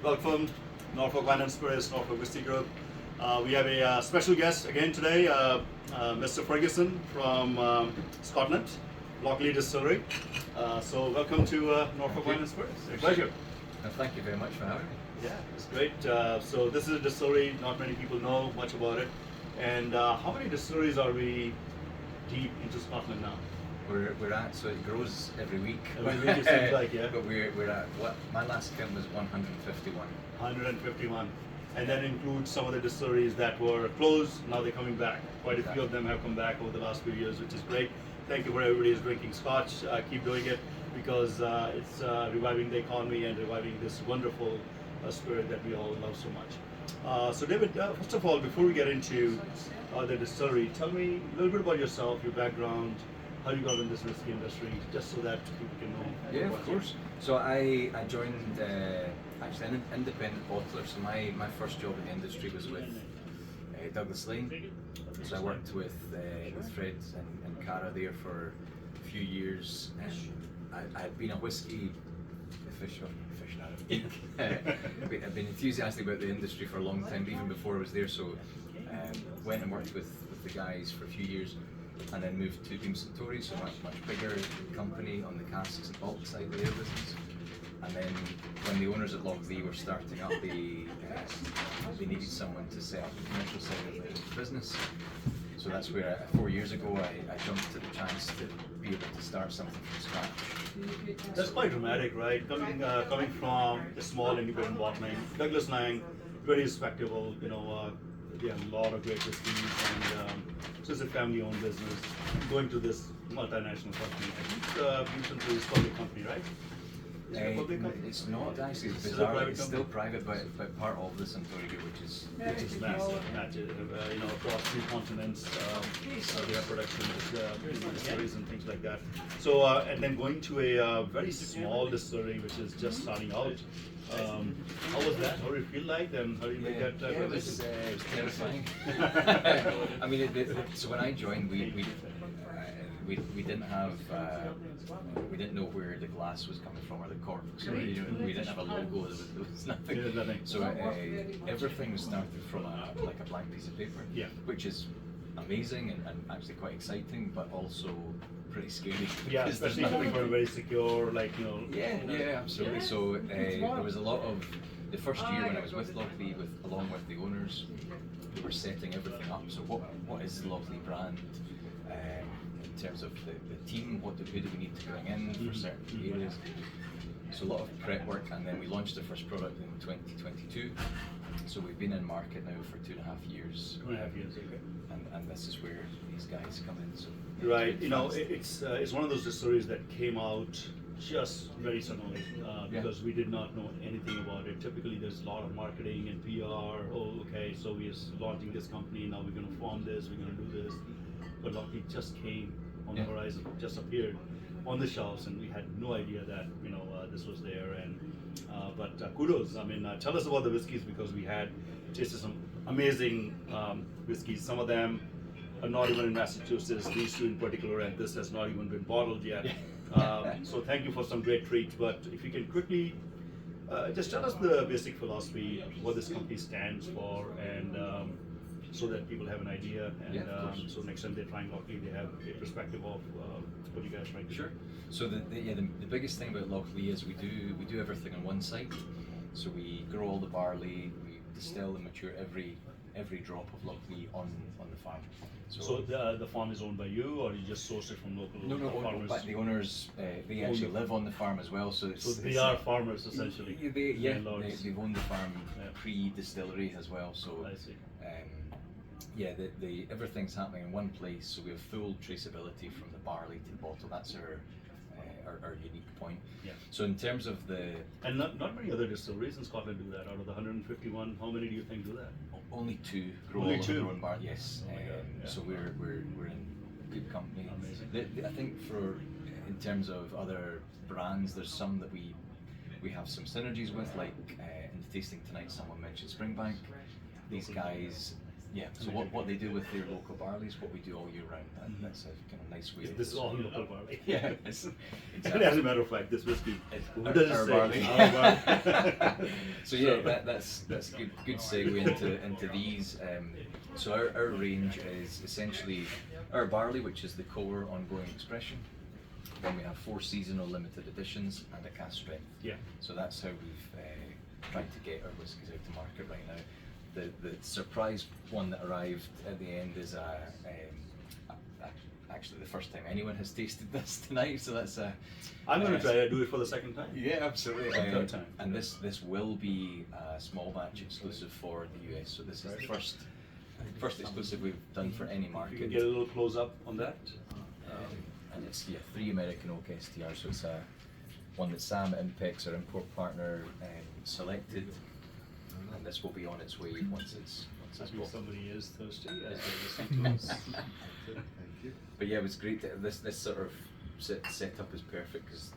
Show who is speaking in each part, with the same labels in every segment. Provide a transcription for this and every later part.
Speaker 1: Welcome, Norfolk Wine and Spirits, Norfolk Whiskey Group. We have a special guest again today, Mr. Ferguson from Scotland, Lochlea Distillery. So welcome to Norfolk Wine and Spirits. A pleasure.
Speaker 2: Thank you very much for having me.
Speaker 1: Yeah, it's great. So this is a distillery, not many people know much about it. And how many distilleries are we deep into Scotland now?
Speaker 2: We're at, so it grows every week.
Speaker 1: Every week it seems like, yeah.
Speaker 2: But we're at, what, my last count was 151.
Speaker 1: 151. And that includes some of the distilleries that were closed. Now they're coming back. Quite a few of them have come back over the last few years, which is great. Thank you for everybody who's drinking Scotch. Keep doing it because it's reviving the economy and reviving this wonderful spirit that we all love so much. So David, first of all, before we get into the distillery, tell me a little bit about yourself, your background, how you got in this whiskey industry, just so that people can know.
Speaker 2: Yeah, of course. So I joined actually an independent bottler. So my first job in the industry was with Douglas Lane. So I worked with Fred and Cara there for a few years, and I had been a whiskey aficionado. I've been enthusiastic about the industry for a long time, even before I was there. So went and worked with the guys for a few years, and then moved to Beam Suntory, so much bigger company on the casks and bulk side of their business. And then when the owners at Lochlea were starting up, they needed someone to set up the commercial side of the business. So that's where 4 years ago I jumped at the chance to be able to start something from scratch.
Speaker 1: That's quite dramatic, right? Coming from a small independent bottling, Douglas Lang, very respectable, they have a lot of great whiskeys, and so it's a family-owned business. Going to this multinational company, I think Beam Suntory is a public company, right? Is it a public company?
Speaker 2: It's not actually. It's
Speaker 1: Still
Speaker 2: bizarre.
Speaker 1: private
Speaker 2: It's still private, but part of the Suntory Group, which is
Speaker 1: Massive, across 3 continents, they have production distilleries and things like that. So, and then going to a very small distillery, which is just starting out. How was that? How did it feel like? And how did you make that
Speaker 2: it was terrifying. I mean, so when I joined, we didn't have we didn't know where the glass was coming from or the cork. So we didn't have a logo. There was nothing.
Speaker 1: Nothing.
Speaker 2: So everything was started from a blank piece of paper.
Speaker 1: Yeah.
Speaker 2: Which is amazing and actually quite exciting, but also pretty scary.
Speaker 1: Yeah, especially coming from very secure,
Speaker 2: Yeah, absolutely. So there was a lot of the first year when I was with Lochlea, along with the owners, we were setting everything up. So what is the Lochlea brand? In terms of the team, who do we need to bring in for certain areas? So a lot of prep work, and then we launched the first product in 2022. So we've been in market now for 2.5 years.
Speaker 1: 2.5 years, okay.
Speaker 2: And this is where these guys come in. So
Speaker 1: right, it's one of those distilleries that came out just very suddenly because we did not know anything about it. Typically, there's a lot of marketing and PR. Oh, okay, so we're launching this company now. We're going to form this. We're going to do this. But Lochlea just came on the horizon, just appeared on the shelves, and we had no idea that this was there. And but kudos. I mean, tell us about the whiskeys, because we had tasted some amazing whiskeys. Some of them are not even in Massachusetts. These 2 in particular, and this has not even been bottled yet. So thank you for some great treats. But if you can quickly just tell us the basic philosophy, what this company stands for, and so that people have an idea, and so next time they're trying Lochlea, they have a perspective of what you guys are trying to do.
Speaker 2: Sure. So the biggest thing about Lochlea is we do everything on one site. So we grow all the barley, we distill and mature every drop of Lochlea on the farm.
Speaker 1: So the farm is owned by you, or you just source it from local farmers?
Speaker 2: But the owners they actually live on the farm as well. So
Speaker 1: they are farmers essentially.
Speaker 2: They've owned the farm pre-distillery as well. So
Speaker 1: I see.
Speaker 2: Everything's happening in one place, so we have full traceability from the barley to the bottle. That's our unique point.
Speaker 1: Yeah.
Speaker 2: So in terms of
Speaker 1: and not many other distilleries in Scotland do that. Out of the 151, how many do you think do that?
Speaker 2: Only 2 grow
Speaker 1: Only
Speaker 2: all
Speaker 1: 2?
Speaker 2: Of their own barley. Yes.
Speaker 1: Oh my God. Yeah.
Speaker 2: So we're in good company.
Speaker 1: Amazing.
Speaker 2: I think in terms of other brands, there's some that we have some synergies with, like in the tasting tonight, someone mentioned Springbank. These guys Yeah, so what they do with their local barley is what we do all year round. That's a kind of nice way.
Speaker 1: This is all local barley.
Speaker 2: Yeah, it's,
Speaker 1: And as a matter of fact, this whiskey, what
Speaker 2: our,
Speaker 1: does
Speaker 2: our
Speaker 1: it say?
Speaker 2: barley.
Speaker 1: Our barley.
Speaker 2: So yeah, that's good segue into these. So our range is essentially our barley, which is the core ongoing expression. Then we have 4 seasonal limited editions and a cask strength.
Speaker 1: Yeah.
Speaker 2: So that's how we've tried to get our whiskies out to market right now. The surprise one that arrived at the end is actually the first time anyone has tasted this tonight. So that's
Speaker 1: I'm going to try to do it for the second time.
Speaker 2: Yeah, absolutely.
Speaker 1: Third time.
Speaker 2: And this will be a small batch exclusive for the US. So this is the first exclusive we've done for any
Speaker 1: You
Speaker 2: market.
Speaker 1: can get a little close up on that.
Speaker 2: And it's 3 American Oak STR, so it's one that Sam at Impex, our import partner, selected, and this will be on its way once it's bought.
Speaker 1: Somebody is thirsty as they listen to us.
Speaker 2: But yeah, it was great. This sort of setup is perfect because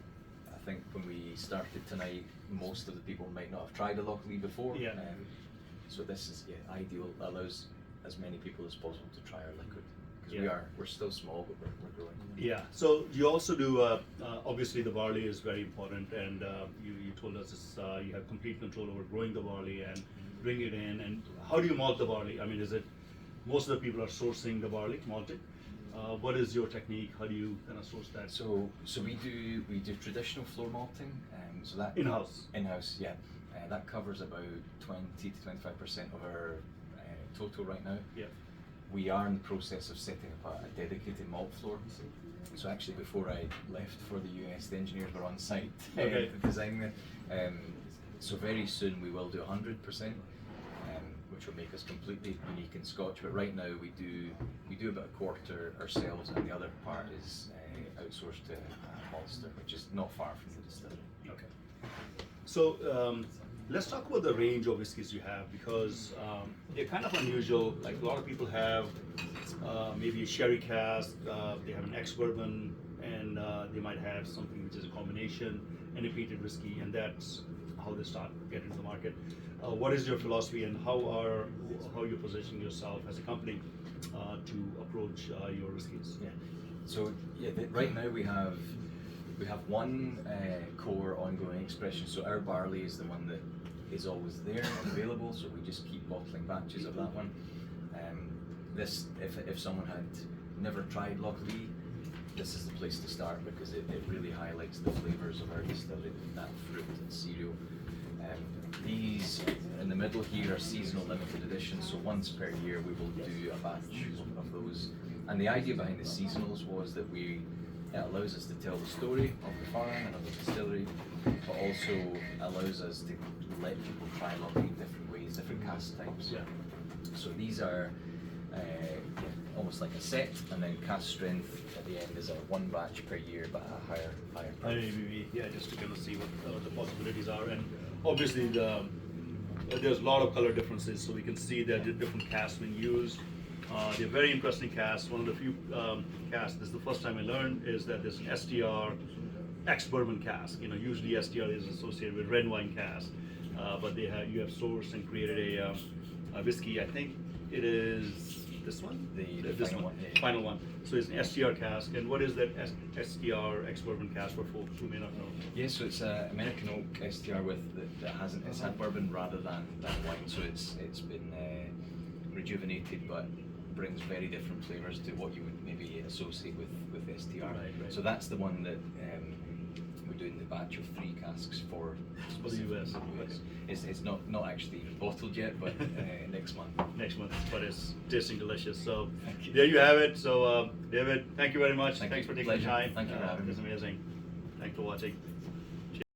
Speaker 2: I think when we started tonight, most of the people might not have tried a Lochlea before.
Speaker 1: Yeah.
Speaker 2: So this is ideal. Allows as many people as possible to try our liquid because
Speaker 1: Yeah.
Speaker 2: we're still small, but we're growing.
Speaker 1: Yeah, so you also do, obviously the barley is very important, and you told us this, you have complete control over growing the barley and bring it in, and how do you malt the barley? I mean, is it, most of the people are sourcing the barley, malted. What is your technique? How do you kind of source that?
Speaker 2: So we do traditional floor malting, so that
Speaker 1: In-house?
Speaker 2: In-house, yeah. That covers about 20 to 25% of our total right now.
Speaker 1: Yeah.
Speaker 2: We are in the process of setting up a dedicated malt floor. So actually, before I left for the US, the engineers were on site designing it. So very soon we will do 100%, which will make us completely unique in Scotch. But right now we do about a quarter ourselves, and the other part is outsourced to Malster, which is not far from the distillery.
Speaker 1: Okay. So let's talk about the range of whiskies you have, because they're kind of unusual. Like a lot of people have maybe a sherry cask, they have an ex-bourbon, and they might have something which is a combination and a peated whiskey, and that's how they start getting to the market. What is your philosophy, and how you position yourself as a company to approach your whiskies?
Speaker 2: Yeah. So right now we have one core ongoing expression. So our barley is the one that is always there and available. So we just keep bottling batches of that one. This, if someone had never tried Lochlea, this is the place to start because it really highlights the flavours of our distillery, that fruit and cereal. These in the middle here are seasonal limited editions, so once per year we will do a batch of those. And the idea behind the seasonals was that it allows us to tell the story of the farm and of the distillery, but also allows us to let people try Lochlea in different ways, different cask types.
Speaker 1: Yeah.
Speaker 2: So these are almost like a set, and then cask strength at the end is a one batch per year, but a higher price.
Speaker 1: Yeah, just to kind of see what the possibilities are, and obviously there's a lot of color differences, so we can see that the different casks being used. They're very interesting casks. One of the few casks, this is the first time I learned, is that there's an STR ex-bourbon cask. You know, usually STR is associated with red wine cask, but you have sourced and created a whiskey. I think it is this one,
Speaker 2: the final one. Yeah.
Speaker 1: Final one. So it's an STR cask, and what is that STR ex-bourbon cask for folks who may not know?
Speaker 2: Yeah, so it's an American Oak STR it's had bourbon rather than wine, so it's been rejuvenated, but brings very different flavours to what you would maybe associate with STR.
Speaker 1: Right.
Speaker 2: So that's the one that we're doing the batch of 3 casks for
Speaker 1: the US.
Speaker 2: It's not actually even bottled yet, but next month.
Speaker 1: Next month, but it's tasting delicious. So there you have it. So David, thank you very much. Thanks for taking the time.
Speaker 2: Thank you for having me.
Speaker 1: It's amazing. Thanks for watching.